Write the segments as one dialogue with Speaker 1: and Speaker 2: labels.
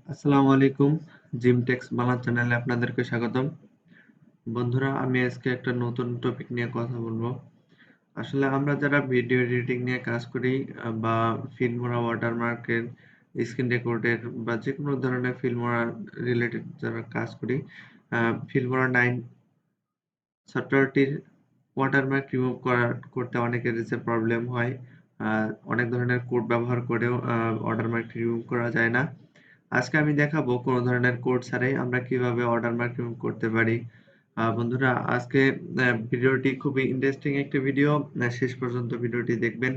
Speaker 1: আসসালামু আলাইকুম। Gym text Bangla চ্যানেলে আপনাদেরকে স্বাগতম। বন্ধুরা, আমি আজকে একটা নতুন টপিক নিয়ে কথা বলবো। আসলে আমরা যারা ভিডিও এডিটিং নিয়ে কাজ করি বা ফিল্মোরা ওয়াটারমার্কের স্ক্রিন রেকর্ডের বা যেকোনো ধরনের ফিল্মোরা রিলেটেড যারা কাজ করি, ফিল্মোরা 9 সফটওয়্যারটির ওয়াটারমার্ক রিমুভ করতে অনেকেরই যে প্রবলেম হয়। আ অনেক ধরনের কোড ব্যবহার করেও ওয়াটারমার্ক রিমুভ করা যায় না। আজকে আমি দেখাবো কোন ধরনের কোড ছাড়াই আমরা কিভাবে ওয়াটারমার্ক রিমুভ করতে পারি। বন্ধুরা, আজকে ভিডিওটি খুবই ইন্টারেস্টিং একটি ভিডিও। শেষ পর্যন্ত ভিডিওটি দেখবেন।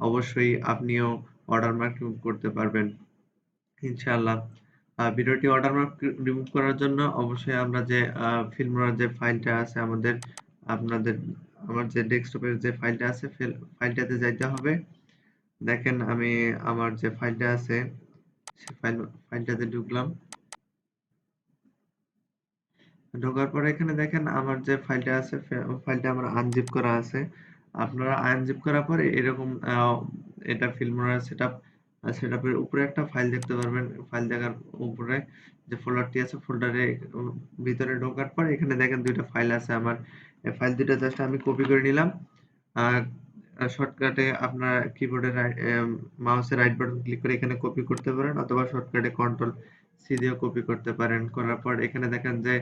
Speaker 1: অবশ্যই আপনিও ওয়াটারমার্ক রিমুভ করতে পারবেন ইনশাআল্লাহ। ভিডিওটি ওয়াটারমার্ক রিমুভ করার জন্য অবশ্যই আমরা যে ফিল্মোরার যে ফাইলটা আছে আপনাদের আমার যে ডেস্কটপের যে ফাইলটা আছে ফাইলটাতে যাইতে হবে। দেখেন, আমি আমার যে ফাইলটা আছে সে ফাইলটাতে ঢুকলাম। ঢোকার পরে এখানে দেখেন আমার যে ফাইলটা আছে ফাইলটা আমার আনজিপ করা আছে। আপনারা আনজিপ করার পরে এরকম এটা ফিল্মোরা সেটআপের উপরে একটা ফাইল দেখতে পারবেন। ফাইল দেখার উপরে যে ফোল্ডারটি আছে ফোল্ডারে ভিতরে ঢোকার পর এখানে দেখেন ২ টা ফাইল আছে আমার। এই ফাইল ২ টা জাস্ট আমি কপি করে নিলাম। আ শর্টকাটে আপনার কিবোর্ডে মাউসের রাইট বাটন ক্লিক করে এখানে কপি করতে পারেন অথবা শর্টকাটে কন্ট্রোল সি দিয়েও কপি করতে পারেন। করার পর এখানে দেখেন যে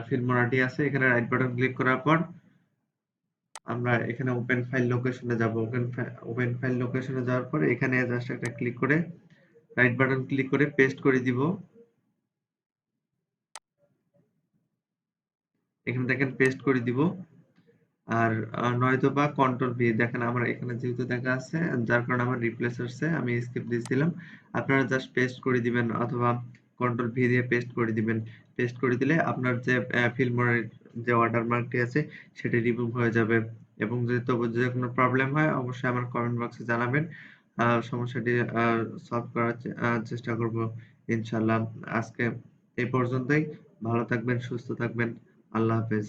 Speaker 1: ফিল্মোরাটি আছে। এখানে রাইট বাটন ক্লিক করার পর আমরা এখানে ওপেন ফাইল লোকেশনে যাব। ওপেন ফাইল লোকেশনে যাওয়ার পরে এখানে জাস্ট একটা ক্লিক করে রাইট বাটন ক্লিক করে পেস্ট করে দিব। এখানে দেখেন পেস্ট করে দিব। আর নয়তোবা কন্ট্রোল ভি দেখেন আমার এখানে যেহেতু দেখা আছে যার কারণে আমার রিপ্লেস আসছে, আমি স্কিপ দিয়েছিলাম। আপনারা জাস্ট পেস্ট করে দিবেন অথবা কন্ট্রোল ভি দিয়ে পেস্ট করে দিবেন। পেস্ট করে দিলে আপনার যে ফিল্মোরার যে ওয়াটারমার্কটি আছে সেটি রিমুভ হয়ে যাবে। এবং যদি তবু যদি কোনো প্রবলেম হয় অবশ্যই আমার কমেন্ট বক্সে জানাবেন। সমস্যাটি সলভ করার চেষ্টা করব ইনশাআল্লাহ। আজকে এই পর্যন্তই। ভালো থাকবেন, সুস্থ থাকবেন। আল্লাহ হাফেজ।